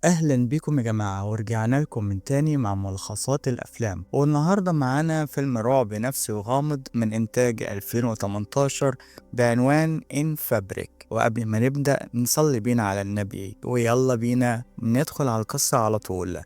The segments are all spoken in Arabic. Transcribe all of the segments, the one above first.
أهلا بيكم يا جماعة، ورجعنا لكم من تاني مع ملخصات الأفلام. والنهاردة معانا فيلم رعب نفسي وغامض من إنتاج 2018 بعنوان إن فابريك. وقبل ما نبدأ نصلي بينا على النبي ويلا بينا ندخل على القصة على طول.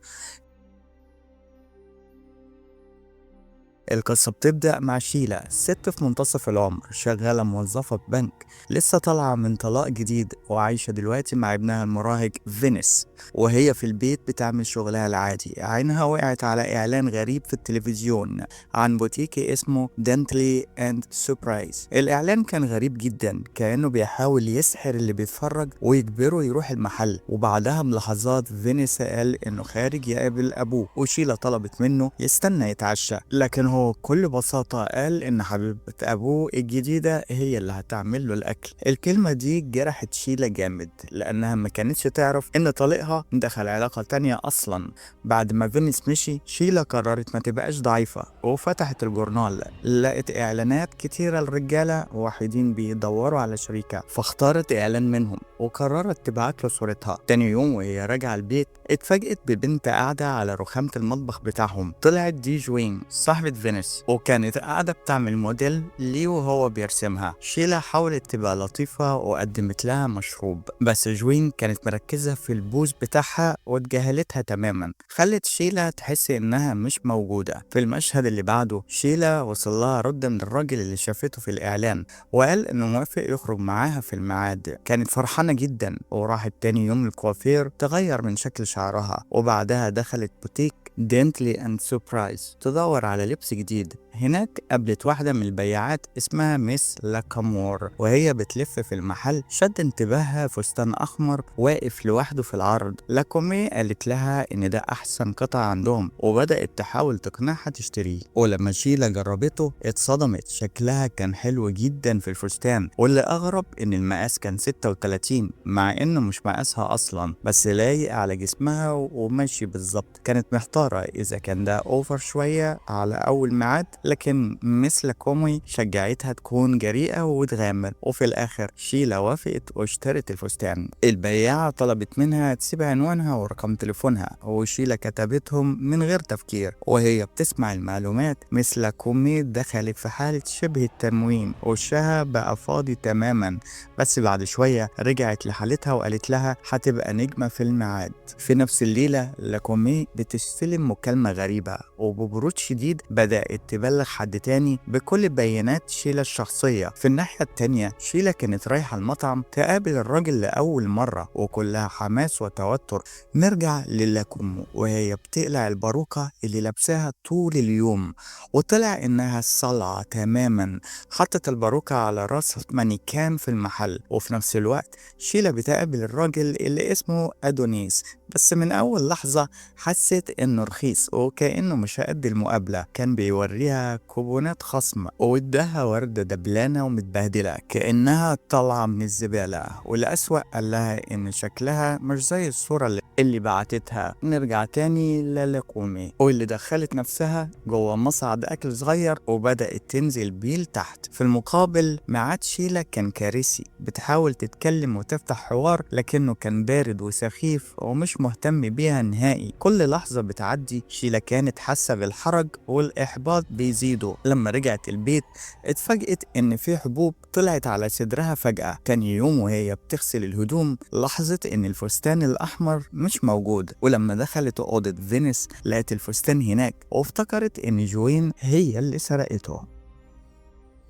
القصة بتبدأ مع شيلا، ست في منتصف العمر شغالة موظفة ببنك، لسه طالعة من طلاق جديد وعايشة دلوقتي مع ابنها المراهق فينيس. وهي في البيت بتعمل شغلها العادي، عينها وقعت على إعلان غريب في التلفزيون عن بوتيك اسمه دنتلي اند سوبرايز. الإعلان كان غريب جدا، كأنه بيحاول يسحر اللي بيتفرج ويجبره يروح المحل. وبعدها بلحظات فينيس قال إنه خارج يقابل أبوه، وشيلا طلبت منه يستنى يتعشى، لكن هو بكل بساطة قال إن حبيبة أبوه الجديدة هي اللي هتعمل له الأكل. الكلمة دي جرحت شيلا جامد، لأنها ما كانتش تعرف إن طليقها دخل علاقة تانية أصلا. بعد ما فينيس مشي، شيلا قررت ما تبقاش ضعيفة وفتحت الجورنال، لقت إعلانات كتيرة لرجالة وحيدين بيدوروا على شريكة، فاختارت إعلان منهم وقررت تبعت له صورتها. تاني يوم وهي راجعة البيت اتفاجئت ببنت قاعدة على رخامة المطبخ بتاعهم. طلعت دي جوين صاحبة فينيس، وكانت قاعدة بتعمل موديل ليه وهو بيرسمها. شيلا حاولت تبقى لطيفة وقدمت لها مشروب، بس جوين كانت مركزة في البوز بتاعها واتجاهلتها تماما، خلت شيلا تحس انها مش موجودة. في المشهد اللي بعده شيلا وصل لها رد من الراجل اللي شافته في الاعلان، وقال انه موافق يخرج معاها في الميعاد. كانت فرحانة جدا وراحت تاني يوم الكوافير تغير من شكل شعرها، وبعدها دخلت بوتيك دينتلي اند سوبرايز تدور على لبس جديد. هناك قابلت واحدة من البياعات اسمها ميس لاكامور، وهي بتلف في المحل شد انتباهها فستان أحمر واقف لوحده في العرض. لاكومي قالت لها إن ده أحسن قطعة عندهم، وبدأت تحاول تقنعها تشتريه. ولما شيلا جربته اتصدمت، شكلها كان حلو جدا في الفستان، واللي أغرب إن المقاس كان 36 مع إنه مش مقاسها أصلا، بس لايق على جسمها وماشي بالظبط. كانت محتارة إذا كان ده أوفر شوية على أول ميعاد، لكن مثل كومي شجعتها تكون جريئة وتغامر. وفي الآخر شيلا وافقت واشترت الفستان. البياعة طلبت منها تسيب عنوانها ورقم تليفونها، وشيلا كتبتهم من غير تفكير. وهي بتسمع المعلومات مثل كومي دخلت في حالة شبه التنويم، وشها بقى فاضي تماما. بس بعد شوية رجعت لحالتها وقالت لها هتبقى نجمة في الميعاد. في نفس الليلة لاكومي بتستلم مكالمة غريبة، وببرود شديد بدأت تبلغ حد تاني بكل بيانات شيلا الشخصية. في الناحية التانية شيلا كانت رايحة المطعم تقابل الراجل لأول مرة وكلها حماس وتوتر. نرجع للاكومو وهي بتقلع الباروكة اللي لابساها طول اليوم، وطلع إنها صلعة تماما. حطت الباروكة على راس مانيكان في المحل، وفي نفس الوقت شيلا بتقابل الراجل اللي اسمه أدونيس. بس من أول لحظة حسيت إنه رخيص وكأنه مش قد المقابلة. كان بيوريها كوبونات خصم واداها وردة دبلانة ومتبهدلة كأنها طالعة من الزبالة. والأسوأ قال لها إن شكلها مش زي الصورة اللي بعتتها. نرجع تاني للاكومي واللي دخلت نفسها جوه مصعد أكل صغير وبدأت تنزل بيه لتحت. في المقابل ميعاد شيلا كان كارثي، بتحاول تتكلم وتفتح حوار لكنه كان بارد وسخيف ومش مهتم بيها نهائي. كل لحظة بتعدي شيلا كانت حاسة بالحرج والإحباط بيزيدوا. لما رجعت البيت اتفاجئت إن في حبوب طلعت على صدرها فجأة. تاني يوم وهي بتغسل الهدوم لاحظت إن الفستان الأحمر مش موجود، ولما دخلت أوضة فينيس لقت الفستان هناك وافتكرت إن جوين هي اللي سرقته.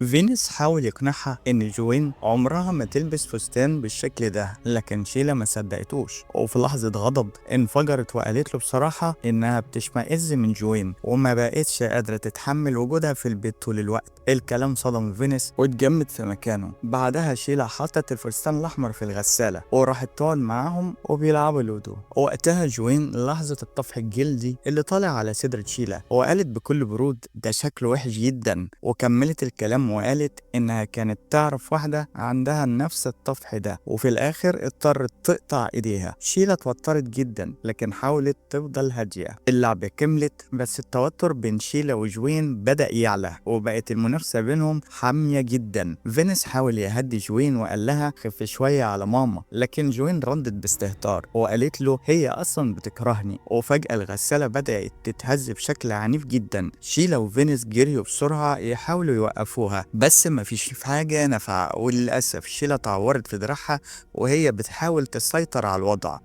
فينيس حاول يقنعها إن جوين عمرها ما تلبس فستان بالشكل ده، لكن شيلا ما صدقتوش، وفي لحظة غضب انفجرت وقالت له بصراحة إنها بتشمئز من جوين وما بقتش قادرة تتحمل وجودها في البيت طول الوقت. الكلام صدم فينيس واتجمد في مكانه. بعدها شيلا حطت الفستان الأحمر في الغسالة وراحت تقعد معاهم وبيلعبوا لودو. وقتها جوين لاحظت الطفح الجلدي اللي طالع على صدر شيلا وقالت بكل برود ده شكله وحش جدا، وكملت الكلام الكلام وقالت إنها كانت تعرف واحدة عندها نفس الطفح ده، وفي الآخر اضطرت تقطع إيديها. شيلا اتوترت جدا لكن حاولت تفضل هادية. اللعبة كملت بس التوتر بين شيلا وجوين بدأ يعلى وبقت المنافسة بينهم حامية جدا. فينيس حاول يهدي جوين وقال لها خف شوية على ماما، لكن جوين ردت باستهتار وقالت له هي أصلا بتكرهني. وفجأة الغسالة بدأت تتهز بشكل عنيف جدا. شيلا وفينيس جريوا بسرعة يحاولوا يوقفوها بس مفيش حاجة نفع، وللأسف شيلا اتعورت في دراعها وهي بتحاول تسيطر على الوضع.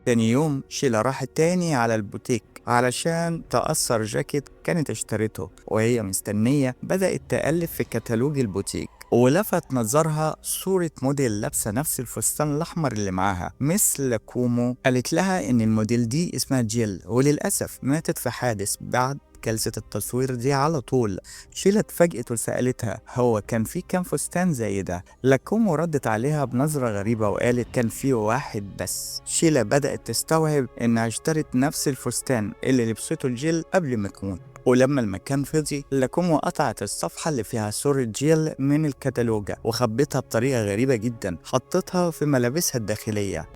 تاني يوم شيلا راحت تاني على البوتيك علشان تأثر جاكيت كانت اشتريته، وهي مستنية بدأت تقلب في كتالوج البوتيك ولفت نظرها صورة موديل لابسة نفس الفستان الأحمر اللي معاها. مثل كومو قالت لها إن الموديل دي اسمها جيل، وللأسف ماتت في حادث بعد جلسة التصوير دي على طول. شيلا اتفاجئت وسألتها هو كان في كام فستان زي ده؟ لاكومو ردت عليها بنظرة غريبة وقالت كان في واحد بس. شيلا بدأت تستوعب إنها اشترت نفس الفستان اللي لبسته الجيل قبل ما تموت. ولما المكان فضي لاكومو قطعت الصفحة اللي فيها صورة جيل من الكتالوجة وخبتها بطريقة غريبة جدا، حطتها في ملابسها الداخلية.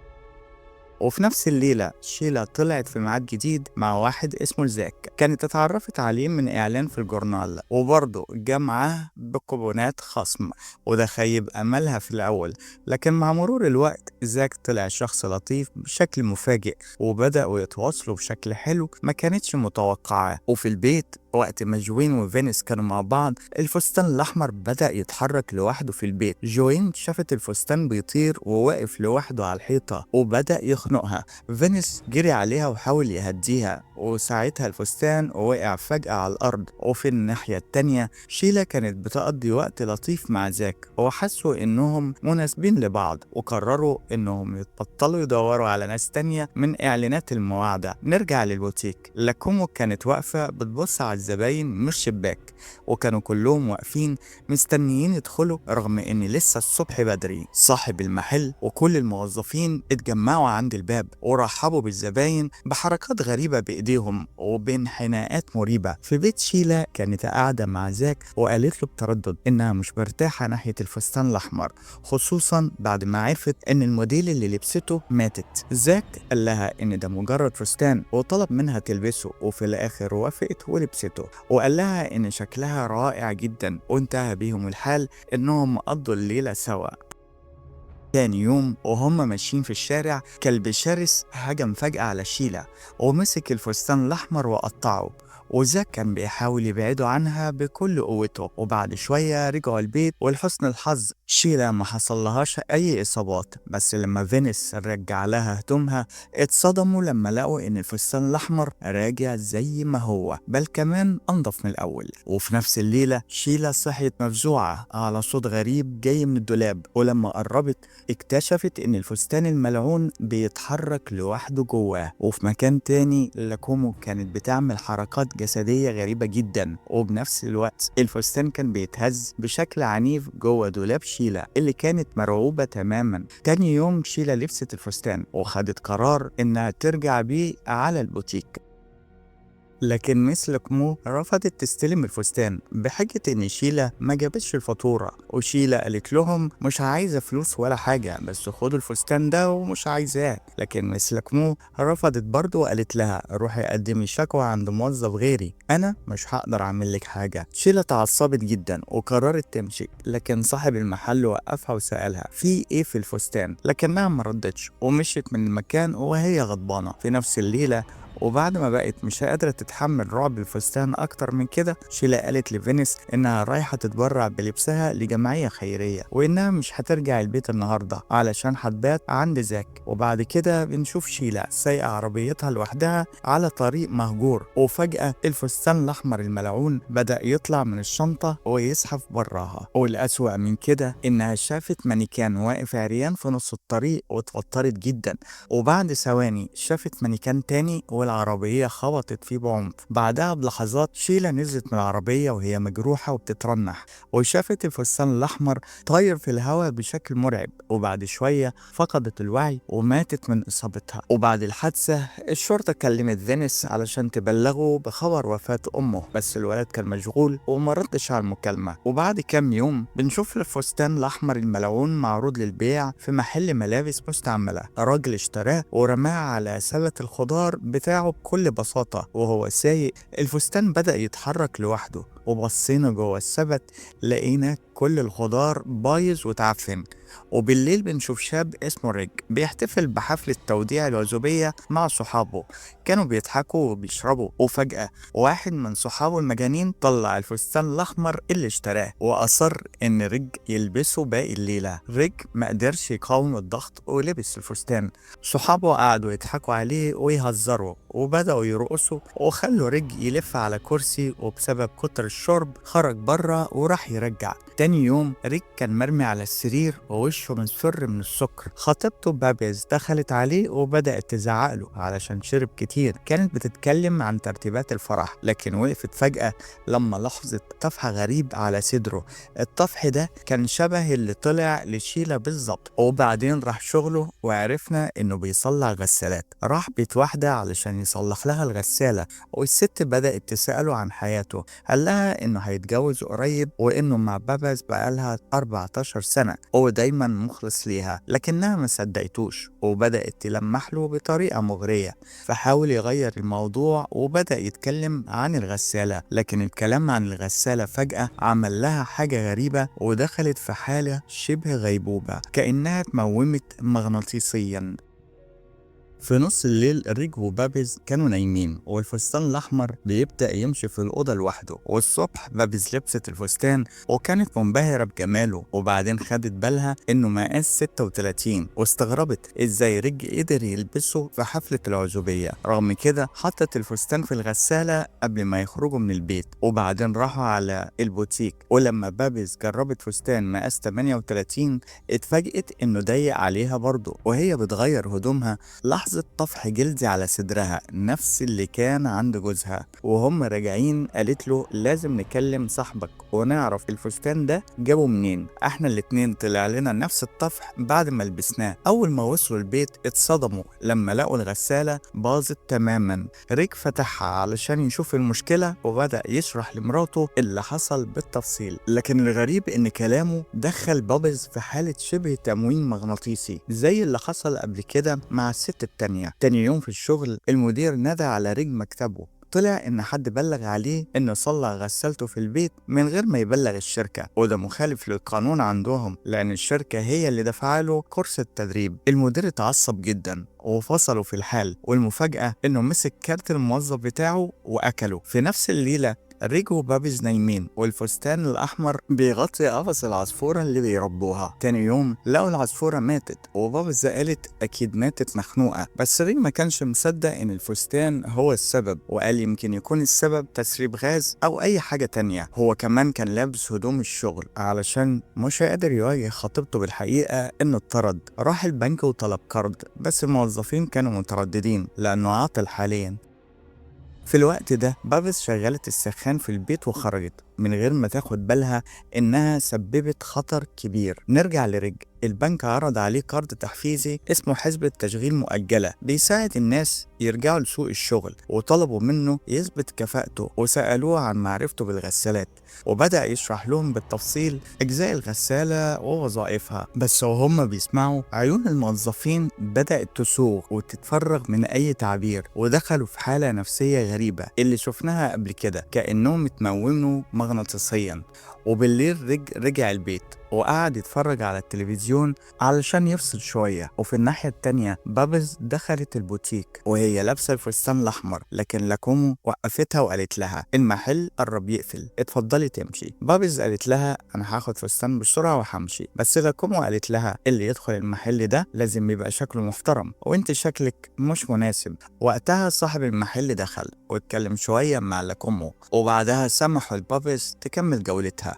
وفي نفس الليلة شيلا طلعت في ميعاد جديد مع واحد اسمه زاك، كانت اتعرفت عليه من إعلان في الجورنال وبرضه جه معاه بكوبونات خصم، وده خيب أملها في الأول. لكن مع مرور الوقت زاك طلع شخص لطيف بشكل مفاجئ وبدأوا يتواصلوا بشكل حلو ما كانتش متوقعة. وفي البيت وقت ما جوين وفينيس كانوا مع بعض الفستان الأحمر بدأ يتحرك لوحده في البيت. جوين شافت الفستان بيطير وواقف لوحده على الحيطة وبدأ يخنقها. فينيس جري عليها وحاول يهديها وساعتها الفستان وقع فجأة على الأرض. وفي الناحية التانية شيلا كانت بتقضي وقت لطيف مع زاك وحسوا إنهم مناسبين لبعض وقرروا إنهم يتبطلوا يدوروا على ناس تانية من إعلانات المواعدة. نرجع للبوتيك. لاكومو كانت واقفة بتبص على الزباين من الشباك وكانوا كلهم واقفين مستنيين يدخلوا رغم ان لسه الصبح بدري. صاحب المحل وكل الموظفين اتجمعوا عند الباب ورحبوا بالزباين بحركات غريبة بايديهم وبانحناءات مريبة. في بيت شيلا كانت قاعدة مع زاك وقالت له بتردد انها مش مرتاحة ناحية الفستان الاحمر، خصوصا بعد ما عرفت ان الموديل اللي لبسته ماتت. زاك قال لها ان ده مجرد فستان وطلب منها تلبسه، وفي الاخر وافقت ولبسته وقال لها ان شكلها رائع جدا، وانتهى بيهم الحال انهم قضوا الليلة سوا. تاني يوم وهم ماشيين في الشارع كلب شرس هجم فجأة على شيلا ومسك الفستان الأحمر وقطعه، وزاك كان بيحاول يبعده عنها بكل قوته. وبعد شوية رجعوا البيت ولحسن الحظ شيلا ما حصلهاش أي إصابات، بس لما فينيس رجع لها هدومها اتصدموا لما لقوا إن الفستان الأحمر راجع زي ما هو، بل كمان أنضف من الأول. وفي نفس الليلة شيلا صحيت مفزوعة على صوت غريب جاي من الدولاب، ولما قربت اكتشفت إن الفستان الملعون بيتحرك لوحده جواه. وفي مكان تاني لاكومو كانت بتعمل حركات جسدية غريبة جدا، وبنفس الوقت الفستان كان بيتهز بشكل عنيف جوه دولاب شيلا اللي كانت مرعوبة تماما. تاني يوم شيلا لبست الفستان وخدت قرار انها ترجع بيه على البوتيك، لكن مس لكمو رفضت تستلم الفستان بحجة ان شيلا ما جابتش الفاتورة. وشيلا قالت لهم مش عايزة فلوس ولا حاجة، بس خدوا الفستان ده ومش عايزاه. لكن مس لكمو رفضت برضه وقالت لها روحي قدمي شكوى عند موظف غيري، انا مش هقدر اعمل لك حاجة. شيلا اتعصبت جدا وقررت تمشي، لكن صاحب المحل وقفها وسألها في ايه في الفستان، لكنها ما ردتش ومشيت من المكان وهي غضبانة. في نفس الليلة وبعد ما بقت مش قادرة تتحمل رعب الفستان أكتر من كده شيلا قالت لفينيس إنها رايحة تتبرع بلبسها لجمعية خيرية وإنها مش هترجع البيت النهاردة علشان هتبات عند زاك. وبعد كده بنشوف شيلا سايقة عربيتها لوحدها على طريق مهجور، وفجأة الفستان الأحمر الملعون بدأ يطلع من الشنطة ويزحف براها. والأسوأ من كده إنها شافت مانيكان واقف عريان في نص الطريق واتوترت جدا، وبعد ثواني شافت مانيكان تاني والعربية خبطت فيه بعنف. بعدها بلحظات شيلا نزلت من العربية وهي مجروحة وبتترنح، وشافت الفستان الأحمر طاير في الهواء بشكل مرعب، وبعد شوية فقدت الوعي وماتت من إصابتها. وبعد الحادثة الشرطة كلمت فينيس علشان تبلغه بخبر وفاة أمه، بس الولد كان مشغول وما ردش على المكالمة. وبعد كام يوم بنشوف الفستان الأحمر الملعون معروض للبيع في محل ملابس مستعملة. راجل اشتراه ورماه على سلة الخضار بتاعه بكل بساطة وهو سايق. الفستان بدأ يتحرك لوحده، وبصينا جوه السبت لقينا كل الخضار بايظ وتعفن. وبالليل بنشوف شاب اسمه ريج بيحتفل بحفلة توديع العزوبية مع صحابه. كانوا بيضحكوا وبيشربوا، وفجأة واحد من صحابه المجانين طلع الفستان الأحمر اللي اشتراه وأصر إن ريج يلبسه باقي الليلة. ريج ما قدرش يقاوم الضغط ولبس الفستان. صحابه قعدوا يضحكوا عليه ويهزروا وبدأوا يرقصوا وخلوا ريج يلف على كرسي، وبسبب كتر الشرب خرج بره وراح يرجع. تاني يوم ريج كان مرمي على السرير ووشه مصفر من السكر. خطيبته بابيز دخلت عليه وبدأت تزعقله علشان شرب كتير. كانت بتتكلم عن ترتيبات الفرح، لكن وقفت فجأة لما لاحظت طفح غريب على صدره. الطفح ده كان شبه اللي طلع لشيلا بالظبط. وبعدين راح شغله وعرفنا انه بيصلح غسالات. راح بيت واحدة علشان يصلح لها الغسالة، والست بدأت تسأله عن حياته. قال لها انه هيتجوز قريب وانه مع باباز بقالها 14 سنة ودايما مخلص ليها، لكنها ما صدقتوش وبدأت تلمح له بطريقة مغرية. فحاول يغير الموضوع وبدأ يتكلم عن الغسالة، لكن الكلام عن الغسالة فجأة عمل لها حاجة غريبة ودخلت في حالة شبه غيبوبة كأنها اتمومت مغناطيسيا. في نص الليل ريج وبابيز كانوا نايمين والفستان الأحمر بيبدأ يمشي في الأوضة لوحده. والصبح بابيز لبست الفستان وكانت منبهرة بجماله، وبعدين خدت بالها إنه مقاس 36 واستغربت إزاي ريج قدر يلبسه في حفلة العزوبية. رغم كده حطت الفستان في الغسالة قبل ما يخرجوا من البيت، وبعدين راحوا على البوتيك. ولما بابيز جربت فستان مقاس 38 اتفاجئت إنه ضيق عليها برضه. وهي بتغير هدومها لحظة طفح جلدي على صدرها نفس اللي كان عند جوزها. وهم راجعين قالت له لازم نكلم صاحبك ونعرف الفستان ده جابه منين، احنا الاتنين طلع لنا نفس الطفح بعد ما لبسناه. اول ما وصلوا البيت اتصدموا لما لقوا الغسالة باظت تماما. ريك فتحها علشان يشوف المشكلة وبدأ يشرح لمراته اللي حصل بالتفصيل، لكن الغريب ان كلامه دخل بابز في حالة شبه تمويم مغناطيسي زي اللي حصل قبل كده مع الست التانية. تاني يوم في الشغل المدير نادى على ريج مكتبه. طلع ان حد بلغ عليه انه صلح غسالته في البيت من غير ما يبلغ الشركة، وده مخالف للقانون عندهم لان الشركة هي اللي دفعله كورس التدريب. المدير اتعصب جدا وفصلوا في الحال، والمفاجأة انه مسك كارت الموظف بتاعه واكله. في نفس الليلة ريج وبابيز نايمين والفستان الأحمر بيغطي قفص العصفورة اللي بيربوها. تاني يوم لقوا العصفورة ماتت، وبابيز قالت أكيد ماتت مخنوقة، بس ريج ما كانش مصدق إن الفستان هو السبب، وقال يمكن يكون السبب تسريب غاز أو أي حاجة تانية. هو كمان كان لابس هدوم الشغل علشان مش قادر يواجه خطيبته بالحقيقة إنه اتطرد. راح البنك وطلب قرض، بس الموظفين كانوا مترددين لأنه عاطل حاليا. في الوقت ده بابس شغلت السخان في البيت وخرجت من غير ما تاخد بالها إنها سببت خطر كبير. نرجع لريج. البنك عرض عليه قرض تحفيزي اسمه حسبة تشغيل مؤجلة بيساعد الناس يرجعوا لسوق الشغل، وطلبوا منه يثبت كفاءته وسألوه عن معرفته بالغسالات، وبدأ يشرح لهم بالتفصيل أجزاء الغسالة ووظائفها. بس وهم بيسمعوا عيون الموظفين بدأت تسوق وتتفرغ من أي تعبير، ودخلوا في حالة نفسية غريبة اللي شفناها قبل كده كأنهم اتمونوا مغناطيسيا. وبالليل رجع البيت وقعد يتفرج على التلفزيون علشان يفصل شوية. وفي الناحية التانية بابز دخلت البوتيك وهي لابسة الفستان الأحمر، لكن لاكومو وقفتها وقالت لها المحل قرب يقفل، اتفضلي تمشي. بابز قالت لها أنا هاخد فستان بسرعة وهمشي، بس لاكومو قالت لها اللي يدخل المحل ده لازم يبقى شكله محترم وانت شكلك مش مناسب. وقتها صاحب المحل دخل واتكلم شوية مع لاكومو، وبعدها سمحوا لبابز تكمل جولتها.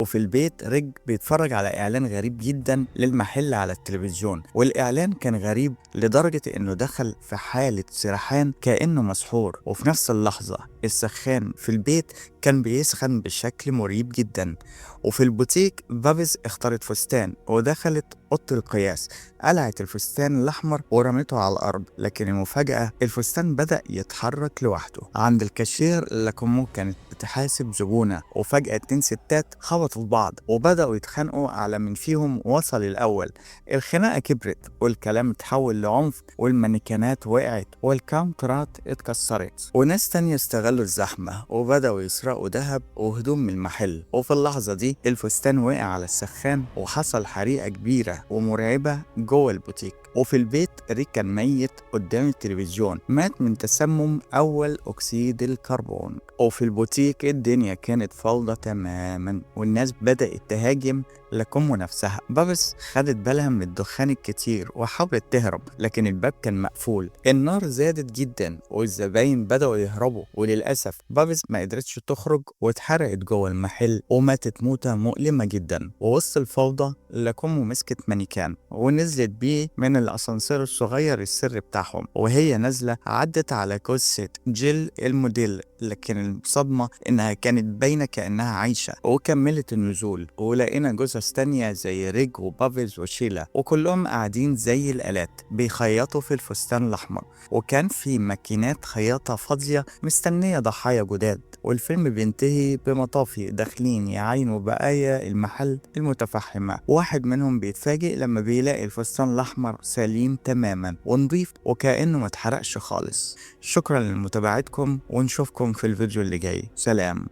وفي البيت ريج بيتفرج على إعلان غريب جدا للمحل على التلفزيون، والإعلان كان غريب لدرجة إنه دخل في حالة سرحان كأنه مسحور. وفي نفس اللحظة السخان في البيت كان بيسخن بشكل مريب جدا. وفي البوتيك بابز اختارت فستان ودخلت أوضة القياس، قلعت الفستان الأحمر ورمته على الأرض، لكن المفاجأة الفستان بدأ يتحرك لوحده. عند الكاشير لاكومو كانت بتحاسب زبونة، وفجأة 2 ستات خبطوا في بعض وبدأوا يتخانقوا على مين فيهم وصل الأول. الخناقة كبرت والكلام اتحول لعنف، والمانيكانات وقعت والكاونترات اتكسرت، وناس تانية استغلوا الزحمة وبدأوا يسرقوا ذهب وهدوم من المحل. وفي اللحظة دي الفستان وقع على السخان وحصل حريقة كبيرة ومرعبة جوه البوتيك. وفي البيت ريك كان ميت قدام التلفزيون، مات من تسمم أول أكسيد الكربون. وفي البوتيك الدنيا كانت فوضى تماما، والناس بدأت تهاجم لاكومو نفسها. بابس خدت بالها من الدخان الكتير وحاولت تهرب، لكن الباب كان مقفول. النار زادت جدا والزباين بدأوا يهربوا، وللأسف بابس ما قدرتش تخرج واتحرقت جوه المحل وماتت موتة مؤلمة جدا. ووسط الفوضى لاكومو مسكت مانيكان ونزلت بيه من الأسانسير الصغير السري بتاعهم، وهي نازلة عدت على جثة جيل الموديل، لكن الصدمة إنها كانت باينة كأنها عايشة. وكملت النزول ولقينا جثث تانية زي ريج وبافيز وشيلا، وكلهم قاعدين زي الآلات بيخيطوا في الفستان الأحمر، وكان في ماكينات خياطة فاضية مستنية ضحايا جداد. والفيلم بينتهي بمطافي داخلين يعاينوا بقايا المحل المتفحمة. واحد منهم بيتفاجئ لما بيلاقي الفستان الأحمر سليم تماما ونضيف وكأنه ما اتحرقش خالص. شكرا لمتابعتكم ونشوفكم في الفيديو اللي جاي. سلام.